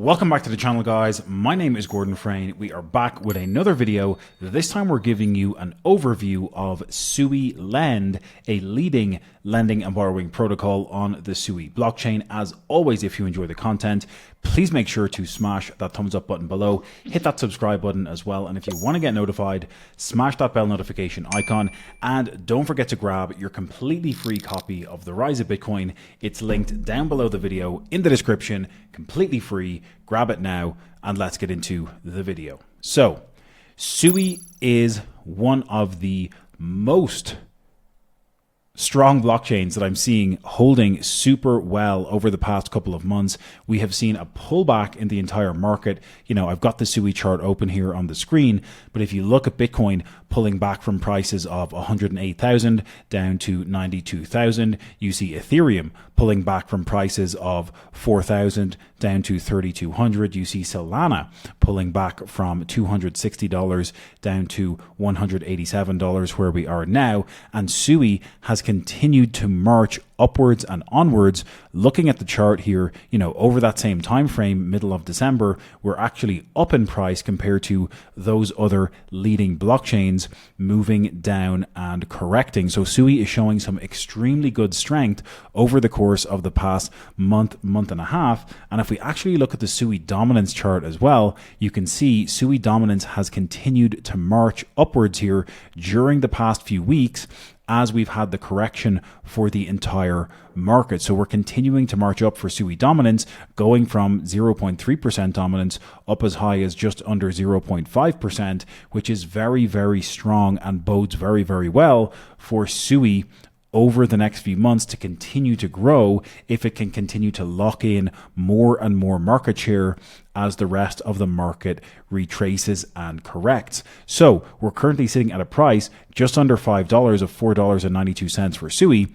Welcome back to the channel, guys. My name is Gordon Frayne. We are back with another video. This time we're giving you an overview of Suilend, a leading lending and borrowing protocol on the SUI blockchain. As always, if you enjoy the content, please make sure to smash that thumbs up button below, hit that subscribe button as well, and if you want to get notified, smash that bell notification icon, and don't forget to grab your completely free copy of The Rise of Bitcoin. It's linked down below the video in the description, completely free. Grab it now and let's get into the video. So SUI is one of the most strong blockchains that I'm seeing holding super well over the past couple of months. We have seen a pullback in the entire market. You know, I've got the SUI chart open here on the screen, but if you look at Bitcoin pulling back from prices of 108,000 down to 92,000, you see Ethereum pulling back from prices of 4,000 down to 3,200. You see Solana pulling back from $260 down to $187 where we are now. And SUI has continued to march upwards and onwards. Looking at the chart here, you know, over that same time frame, middle of December, we're actually up in price compared to those other leading blockchains, moving down and correcting. So SUI is showing some extremely good strength over the course of the past month and a half. And if we actually look at the SUI dominance chart as well, you can see SUI dominance has continued to march upwards here during the past few weeks as we've had the correction for the entire market. So we're continuing to march up for SUI dominance, going from 0.3% dominance up as high as just under 0.5%, which is very, very strong and bodes very, very well for SUI over the next few months to continue to grow if it can continue to lock in more and more market share as the rest of the market retraces and corrects. So we're currently sitting at a price just under $5 of $4.92 for SUI.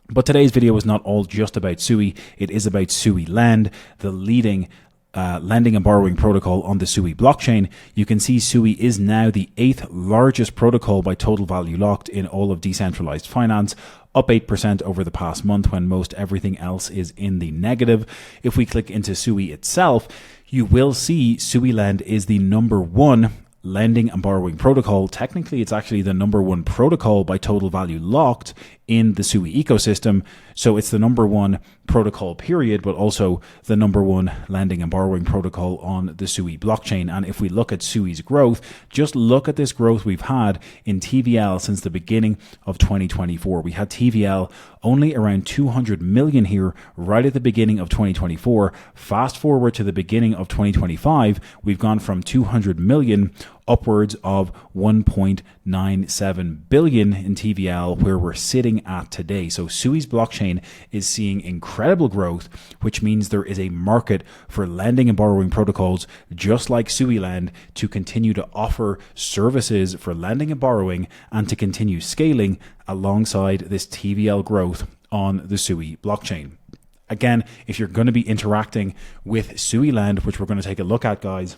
But today's video is not all just about SUI. It is about Suilend, the leading lending and borrowing protocol on the SUI blockchain. You can see SUI is now the 8th largest protocol by total value locked in all of decentralized finance, up 8% over the past month when most everything else is in the negative. If we click into SUI itself, you will see Suilend is the #1 lending and borrowing protocol. Technically, it's actually the #1 protocol by total value locked in the SUI ecosystem. So it's the #1 protocol period, but also the #1 lending and borrowing protocol on the SUI blockchain. And if we look at SUI's growth, just look at this growth we've had in TVL since the beginning of 2024. We had TVL only around 200 million here right at the beginning of 2024. Fast forward to the beginning of 2025, we've gone from 200 million upwards of 1.97 billion in TVL, where we're sitting at today. So SUI's blockchain is seeing incredible growth, which means there is a market for lending and borrowing protocols just like Suilend to continue to offer services for lending and borrowing and to continue scaling alongside this TVL growth on the SUI blockchain. Again, if you're going to be interacting with Suilend, which we're going to take a look at, guys,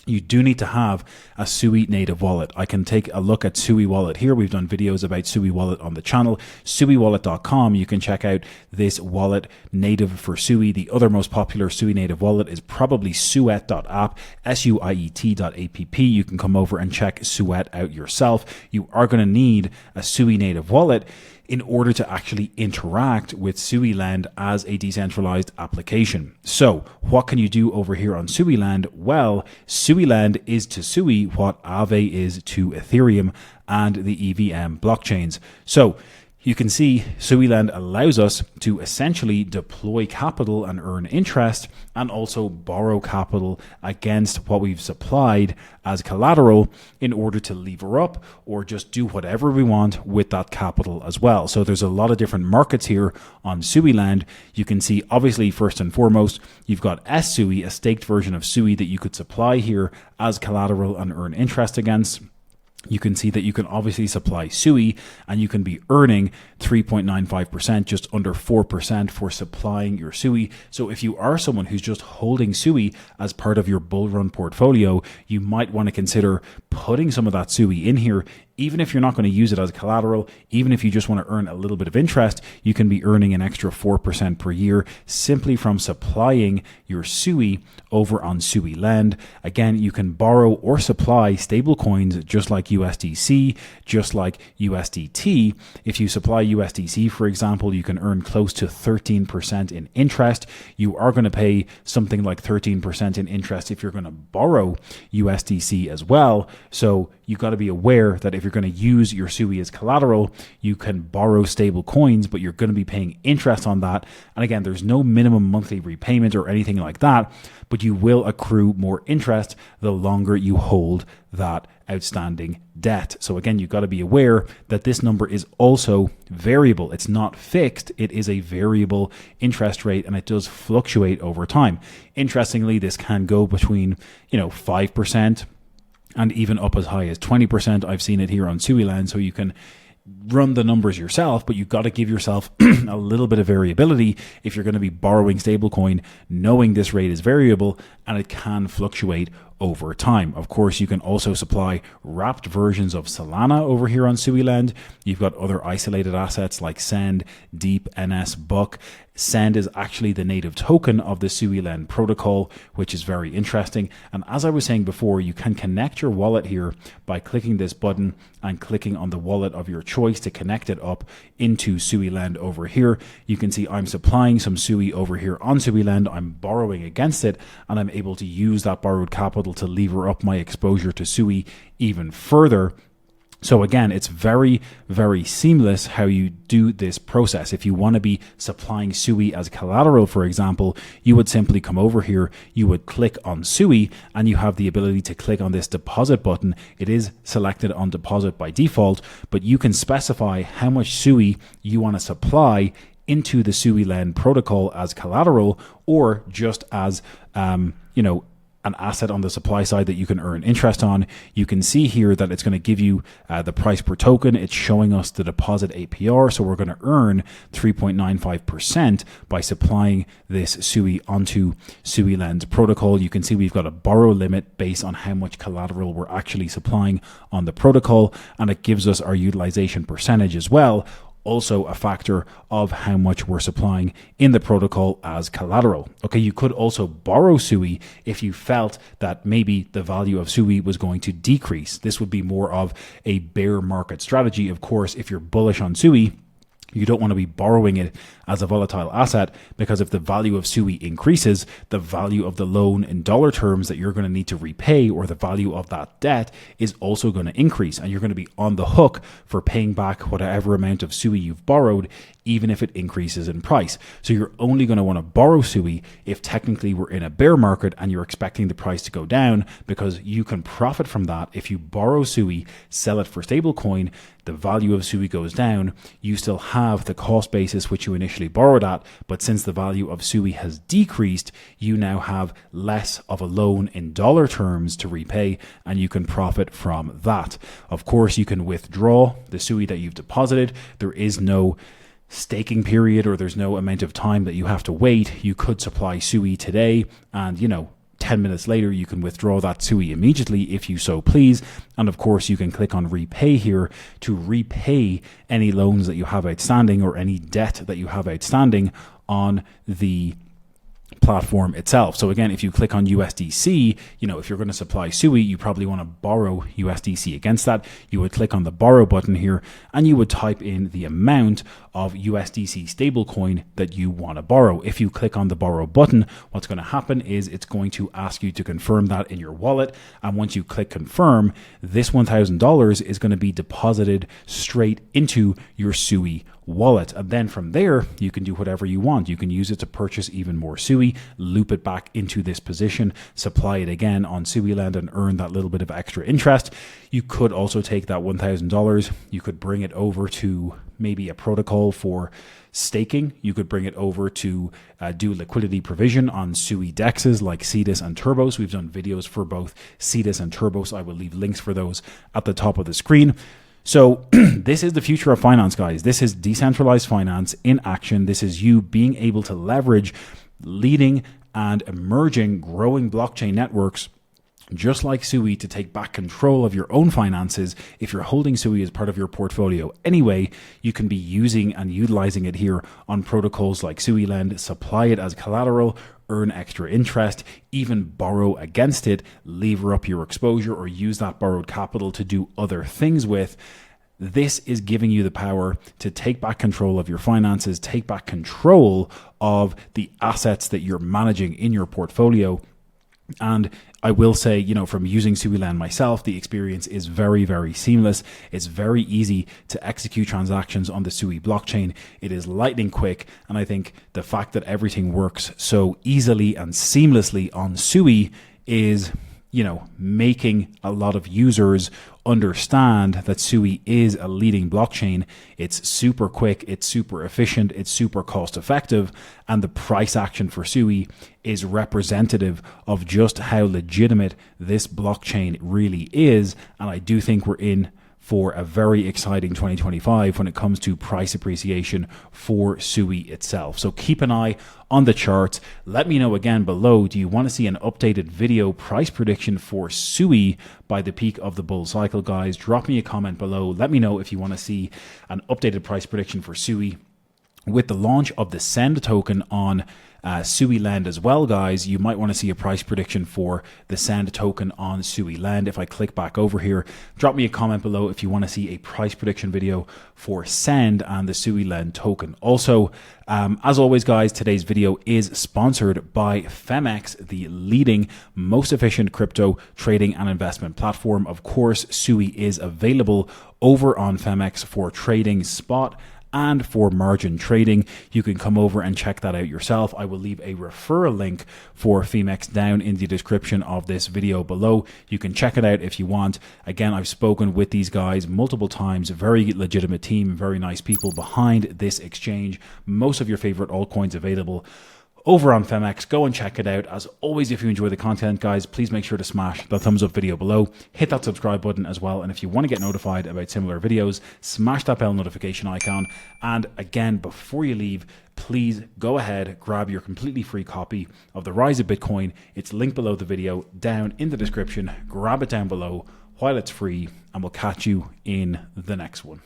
you do need to have a SUI native wallet. I can take a look at SUI wallet here. We've done videos about SUI wallet on the channel. SUIwallet.com. You can check out this wallet native for SUI. The other most popular SUI native wallet is probably Suet.app, SUIET.app. You can come over and check Suet out yourself. You are going to need a SUI native wallet in order to actually interact with Suilend as a decentralized application. So what can you do over here on Suilend? Well, Suilend is to SUI what Aave is to Ethereum and the EVM blockchains. So you can see Suilend allows us to essentially deploy capital and earn interest and also borrow capital against what we've supplied as collateral in order to lever up or just do whatever we want with that capital as well. So there's a lot of different markets here on Suilend. You can see, obviously, first and foremost, you've got SUI, a staked version of SUI that you could supply here as collateral and earn interest against. You can see that you can obviously supply SUI and you can be earning 3.95%, just under 4% for supplying your SUI. So if you are someone who's just holding SUI as part of your bull run portfolio, you might want to consider putting some of that SUI in here even if you're not going to use it as collateral, even if you just want to earn a little bit of interest, you can be earning an extra 4% per year simply from supplying your SUI over on Suilend. Again, you can borrow or supply stable coins just like USDC, just like USDT. If you supply USDC, for example, you can earn close to 13% in interest. You are going to pay something like 13% in interest if you're going to borrow USDC as well. So you got to be aware that if you're going to use your SUI as collateral, you can borrow stable coins, but you're going to be paying interest on that. And again, there's no minimum monthly repayment or anything like that, but you will accrue more interest the longer you hold that outstanding debt. So again, you've got to be aware that this number is also variable. It's not fixed. It is a variable interest rate, and it does fluctuate over time. Interestingly, this can go between 5% and even up as high as 20%. I've seen it here on Suilend, so you can run the numbers yourself, but you've got to give yourself a little bit of variability if you're going to be borrowing stablecoin, knowing this rate is variable and it can fluctuate over time. Of course, you can also supply wrapped versions of Solana over here on Suilend. You've got other isolated assets like Send, Deep, NS, Buck. Send is actually the native token of the Suilend protocol, which is very interesting. And as I was saying before, you can connect your wallet here by clicking this button and clicking on the wallet of your choice to connect it up into Suilend over here. You can see I'm supplying some SUI over here on Suilend. I'm borrowing against it, and I'm able to use that borrowed capital to lever up my exposure to SUI even further. So again, it's very, very seamless how you do this process. If you want to be supplying SUI as collateral, for example, you would simply come over here, you would click on SUI, and you have the ability to click on this deposit button. It is selected on deposit by default, but you can specify how much SUI you want to supply into the Suilend protocol as collateral, or just as, an asset on the supply side that you can earn interest on. You can see here that it's going to give you the price per token. It's showing us the deposit APR. So we're going to earn 3.95% by supplying this SUI onto Suilend protocol. You can see we've got a borrow limit based on how much collateral we're actually supplying on the protocol. And it gives us our utilization percentage as well, also a factor of how much we're supplying in the protocol as collateral. Okay, you could also borrow SUI if you felt that maybe the value of SUI was going to decrease. This would be more of a bear market strategy. Of course, if you're bullish on SUI, you don't want to be borrowing it as a volatile asset, because if the value of SUI increases, the value of the loan in dollar terms that you're going to need to repay, or the value of that debt, is also going to increase, and you're going to be on the hook for paying back whatever amount of SUI you've borrowed, even if it increases in price. So you're only going to want to borrow SUI if technically we're in a bear market and you're expecting the price to go down, because you can profit from that. If you borrow SUI, sell it for stablecoin, the value of SUI goes down, you still have the cost basis which you initially borrowed at, but since the value of SUI has decreased, you now have less of a loan in dollar terms to repay, and you can profit from that. Of course, you can withdraw the SUI that you've deposited. There is no staking period, or there's no amount of time that you have to wait. You could supply SUI today, and 10 minutes later, you can withdraw that SUI immediately if you so please. And of course, you can click on repay here to repay any loans that you have outstanding or any debt that you have outstanding on the platform itself. So again, if you click on USDC, if you're going to supply SUI, you probably want to borrow USDC against that. You would click on the borrow button here, and you would type in the amount of USDC stablecoin that you want to borrow. If you click on the borrow button, what's going to happen is it's going to ask you to confirm that in your wallet. And once you click confirm, this $1,000 is going to be deposited straight into your SUI wallet. And then from there, you can do whatever you want. You can use it to purchase even more SUI, loop it back into this position, supply it again on Suilend, and earn that little bit of extra interest. You could also take that $1,000, you could bring it over to maybe a protocol for staking. You could bring it over to do liquidity provision on SUI dexes like Cetus and Turbos. We've done videos for both Cetus and Turbos. I will leave links for those at the top of the screen. So this is the future of finance, guys. This is decentralized finance in action. This is you being able to leverage leading and emerging growing blockchain networks just like SUI, to take back control of your own finances. If you're holding SUI as part of your portfolio anyway, you can be using and utilizing it here on protocols like Suilend, supply it as collateral, earn extra interest, even borrow against it, lever up your exposure, or use that borrowed capital to do other things with. This is giving you the power to take back control of your finances, take back control of the assets that you're managing in your portfolio. And I will say, from using Suilend myself, the experience is very, very seamless. It's very easy to execute transactions on the SUI blockchain. It is lightning quick. And I think the fact that everything works so easily and seamlessly on SUI is, making a lot of users understand that SUI is a leading blockchain. It's super quick, it's super efficient, it's super cost effective, and the price action for SUI is representative of just how legitimate this blockchain really is. And I do think we're in for a very exciting 2025 when it comes to price appreciation for SUI itself. So keep an eye on the charts. Let me know again below, do you want to see an updated video price prediction for SUI by the peak of the bull cycle, guys? Drop me a comment below. Let me know if you want to see an updated price prediction for SUI. With the launch of the Send token on Suilend as well, guys, you might want to see a price prediction for the Send token on Suilend. If I click back over here, drop me a comment below if you want to see a price prediction video for Send and the Suilend token. Also, as always, guys, today's video is sponsored by Femex, the leading, most efficient crypto trading and investment platform. Of course, SUI is available over on Femex for trading spot and for margin trading. You can come over and check that out yourself. I will leave a referral link for Femex down in the description of this video below. You can check it out if you want. Again, I've spoken with these guys multiple times. Very legitimate team, very nice people behind this exchange. Most of your favorite altcoins available over on Femex. Go and check it out. As always, if you enjoy the content, guys, please make sure to smash that thumbs up video below. Hit that subscribe button as well. And if you want to get notified about similar videos, smash that bell notification icon. And again, before you leave, please go ahead, grab your completely free copy of The Rise of Bitcoin. It's linked below the video down in the description. Grab it down below while it's free, and we'll catch you in the next one.